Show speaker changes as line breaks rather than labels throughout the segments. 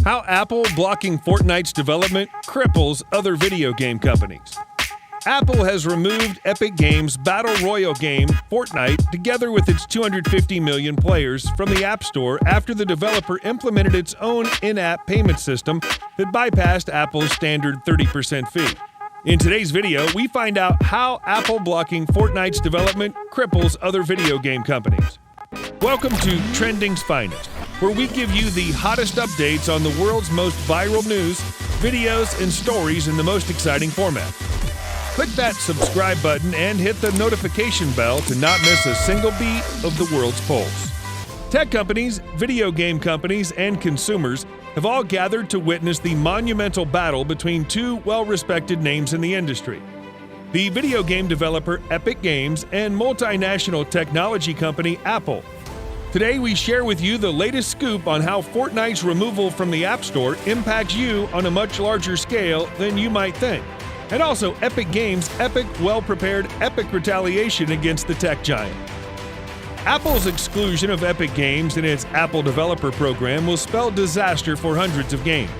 How Apple blocking Fortnite's development cripples other video game companies. Apple has removed Epic Games' battle royale game, Fortnite, together with its 250 million players, from the App Store after the developer implemented its own in-app payment system that bypassed Apple's standard 30% fee. In today's video, we find out how Apple blocking Fortnite's development cripples other video game companies. Welcome to Trending's Finest, where we give you the hottest updates on the world's most viral news, videos, and stories in the most exciting format. Click that subscribe button and hit the notification bell to not miss a single beat of the world's pulse. Tech companies, video game companies, and consumers have all gathered to witness the monumental battle between two well-respected names in the industry: the video game developer Epic Games and multinational technology company Apple. Today we share with you the latest scoop on how Fortnite's removal from the App Store impacts you on a much larger scale than you might think, and also Epic Games' well-prepared epic retaliation against the tech giant. Apple's exclusion of Epic Games in its Apple Developer Program will spell disaster for hundreds of games.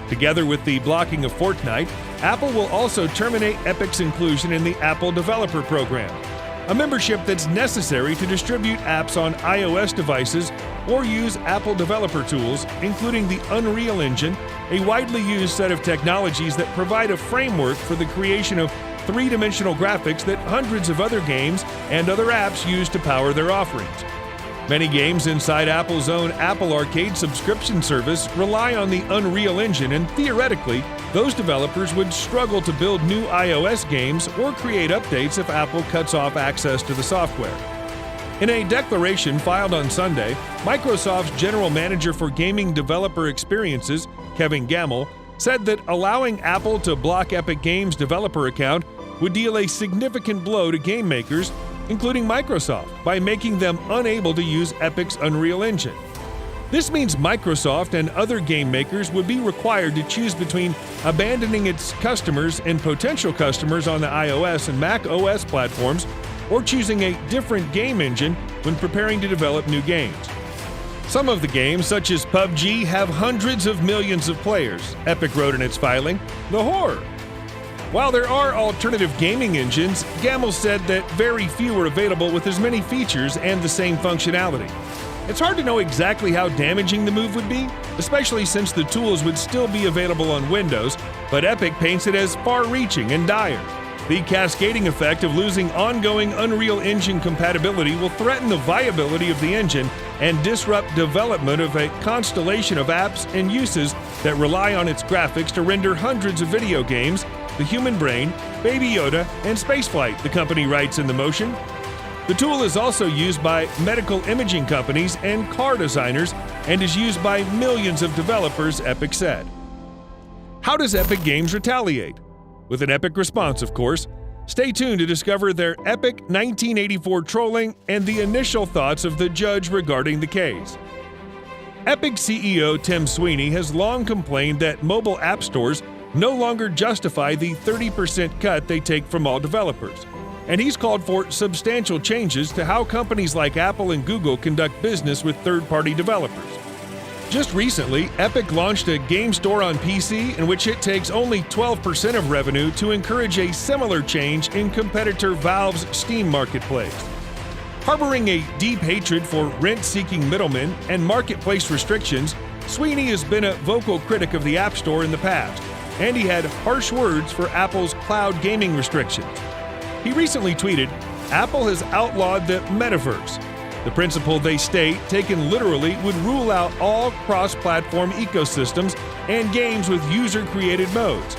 Together with the blocking of Fortnite, Apple will also terminate Epic's inclusion in the Apple Developer Program, a membership that's necessary to distribute apps on iOS devices or use Apple developer tools, including the Unreal Engine, a widely used set of technologies that provide a framework for the creation of three-dimensional graphics that hundreds of other games and other apps use to power their offerings. Many games inside Apple's own Apple Arcade subscription service rely on the Unreal Engine, and theoretically, those developers would struggle to build new iOS games or create updates if Apple cuts off access to the software. In a declaration filed on Sunday, Microsoft's General Manager for Gaming Developer Experiences, Kevin Gamble, said that allowing Apple to block Epic Games' developer account would deal a significant blow to game makers, including Microsoft, by making them unable to use Epic's Unreal Engine. This means Microsoft and other game makers would be required to choose between abandoning its customers and potential customers on the iOS and Mac OS platforms, or choosing a different game engine when preparing to develop new games. Some of the games, such as PUBG, have hundreds of millions of players, Epic wrote in its filing. The horror! While there are alternative gaming engines, Gamble said that very few are available with as many features and the same functionality. It's hard to know exactly how damaging the move would be, especially since the tools would still be available on Windows, but Epic paints it as far-reaching and dire. The cascading effect of losing ongoing Unreal Engine compatibility will threaten the viability of the engine and disrupt development of a constellation of apps and uses that rely on its graphics to render hundreds of video games, the human brain, Baby Yoda, and spaceflight, the company writes in the motion. The tool is also used by medical imaging companies and car designers and is used by millions of developers, Epic said. How does Epic Games retaliate? With an epic response, of course. Stay tuned to discover their epic 1984 trolling and the initial thoughts of the judge regarding the case. Epic CEO Tim Sweeney has long complained that mobile app stores no longer justify the 30% cut they take from all developers, and he's called for substantial changes to how companies like Apple and Google conduct business with third-party developers. Just recently, Epic launched a game store on PC in which it takes only 12% of revenue to encourage a similar change in competitor Valve's Steam marketplace. Harboring a deep hatred for rent-seeking middlemen and marketplace restrictions, Sweeney has been a vocal critic of the App Store in the past, and he had harsh words for Apple's cloud gaming restrictions. He recently tweeted, "Apple has outlawed the metaverse. The principle they state, taken literally, would rule out all cross-platform ecosystems and games with user-created modes.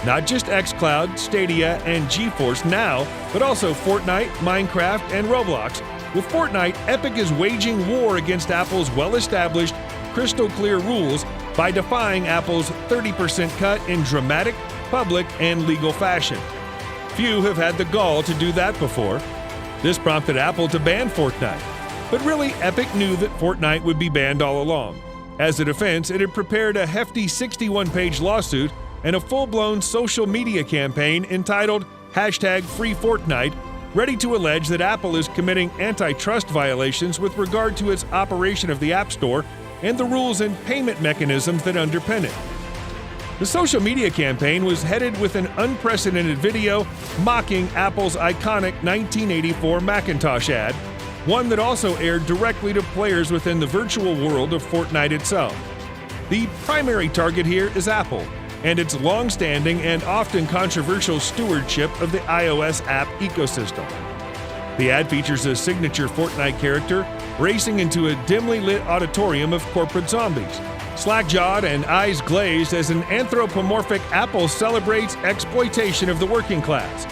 Not just xCloud, Stadia, and GeForce Now, but also Fortnite, Minecraft, and Roblox. With Fortnite, Epic is waging war against Apple's well-established, crystal-clear rules by defying Apple's 30% cut in dramatic, public, and legal fashion. Few have had the gall to do that before. This prompted Apple to ban Fortnite. But really, Epic knew that Fortnite would be banned all along. As a defense, it had prepared a hefty 61-page lawsuit and a full-blown social media campaign entitled #FreeFortnite, ready to allege that Apple is committing antitrust violations with regard to its operation of the App Store and the rules and payment mechanisms that underpin it. The social media campaign was headed with an unprecedented video mocking Apple's iconic 1984 Macintosh ad, one that also aired directly to players within the virtual world of Fortnite itself. The primary target here is Apple and its long-standing and often controversial stewardship of the iOS app ecosystem. The ad features a signature Fortnite character racing into a dimly lit auditorium of corporate zombies, slack-jawed and eyes glazed as an anthropomorphic Apple celebrates exploitation of the working class.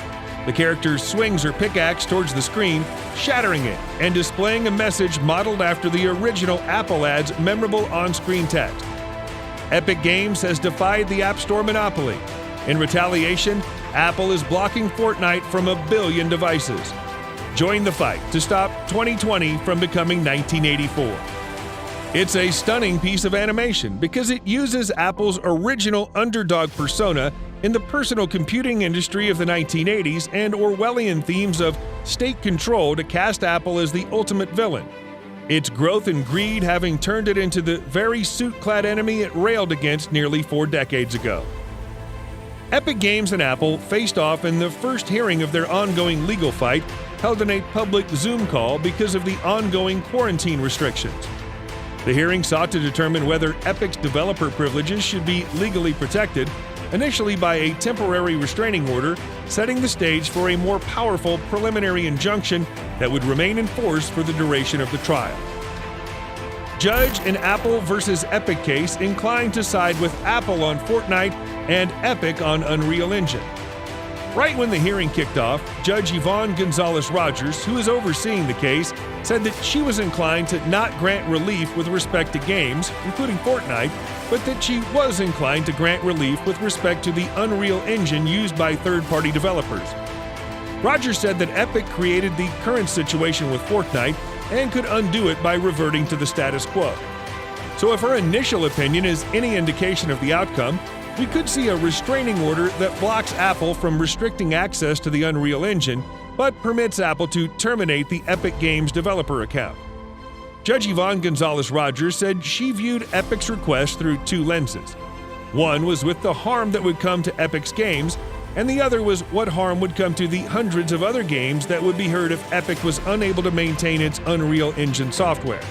The character swings her pickaxe towards the screen, shattering it and displaying a message modeled after the original Apple ad's memorable on-screen text. Epic Games has defied the App Store monopoly. In retaliation, Apple is blocking Fortnite from 1 billion devices. Join the fight to stop 2020 from becoming 1984. It's a stunning piece of animation because it uses Apple's original underdog persona in the personal computing industry of the 1980s and Orwellian themes of state control to cast Apple as the ultimate villain. Its growth and greed having turned it into the very suit-clad enemy it railed against nearly 4 decades ago. Epic Games and Apple faced off in the first hearing of their ongoing legal fight, held in a public Zoom call because of the ongoing quarantine restrictions. The hearing sought to determine whether Epic's developer privileges should be legally protected, initially by a temporary restraining order, setting the stage for a more powerful preliminary injunction that would remain in force for the duration of the trial. Judge in Apple versus Epic case inclined to side with Apple on Fortnite and Epic on Unreal Engine. Right when the hearing kicked off, Judge Yvonne Gonzalez-Rogers, who is overseeing the case, said that she was inclined to not grant relief with respect to games, including Fortnite, but that she was inclined to grant relief with respect to the Unreal Engine used by third-party developers. Rogers said that Epic created the current situation with Fortnite and could undo it by reverting to the status quo. So if her initial opinion is any indication of the outcome, we could see a restraining order that blocks Apple from restricting access to the Unreal Engine, but permits Apple to terminate the Epic Games developer account. Judge Yvonne Gonzalez-Rogers said she viewed Epic's request through 2 lenses. One was with the harm that would come to Epic's games, and the other was what harm would come to the hundreds of other games that would be hurt if Epic was unable to maintain its Unreal Engine software.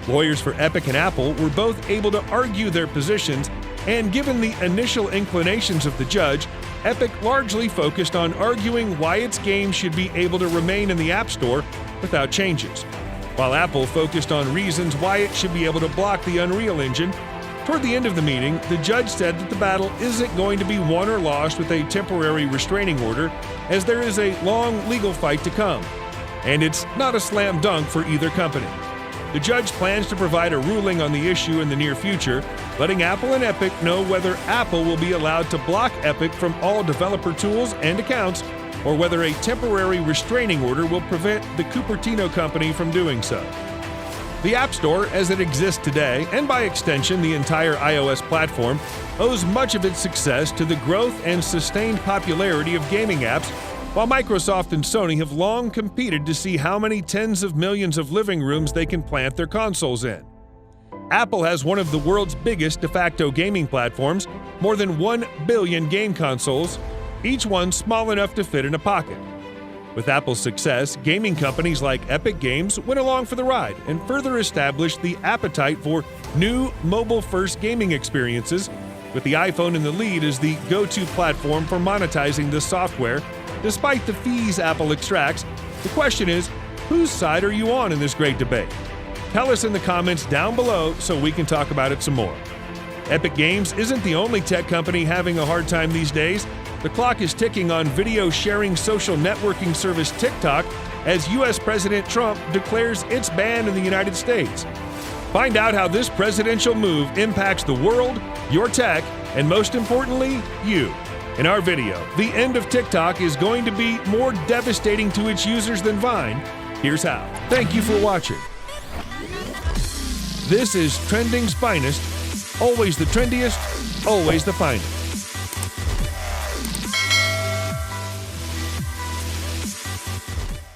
Lawyers for Epic and Apple were both able to argue their positions, and given the initial inclinations of the judge, Epic largely focused on arguing why its games should be able to remain in the App Store without changes, while Apple focused on reasons why it should be able to block the Unreal Engine. Toward the end of the meeting, the judge said that the battle isn't going to be won or lost with a temporary restraining order, as there is a long legal fight to come, and it's not a slam dunk for either company. The judge plans to provide a ruling on the issue in the near future, letting Apple and Epic know whether Apple will be allowed to block Epic from all developer tools and accounts, or whether a temporary restraining order will prevent the Cupertino company from doing so. The App Store, as it exists today, and by extension the entire iOS platform, owes much of its success to the growth and sustained popularity of gaming apps, while Microsoft and Sony have long competed to see how many tens of millions of living rooms they can plant their consoles in. Apple has one of the world's biggest de facto gaming platforms, more than 1 billion game consoles, each one small enough to fit in a pocket. With Apple's success, gaming companies like Epic Games went along for the ride and further established the appetite for new mobile-first gaming experiences, with the iPhone in the lead as the go-to platform for monetizing this software. Despite the fees Apple extracts, the question is, whose side are you on in this great debate? Tell us in the comments down below so we can talk about it some more. Epic Games isn't the only tech company having a hard time these days. The clock is ticking on video-sharing social networking service TikTok as U.S. President Trump declares its ban in the United States. Find out how this presidential move impacts the world, your tech, and most importantly, you. In our video, the end of TikTok is going to be more devastating to its users than Vine. Here's how. Thank you for watching. This is Trending's Finest. Always the trendiest, always the finest.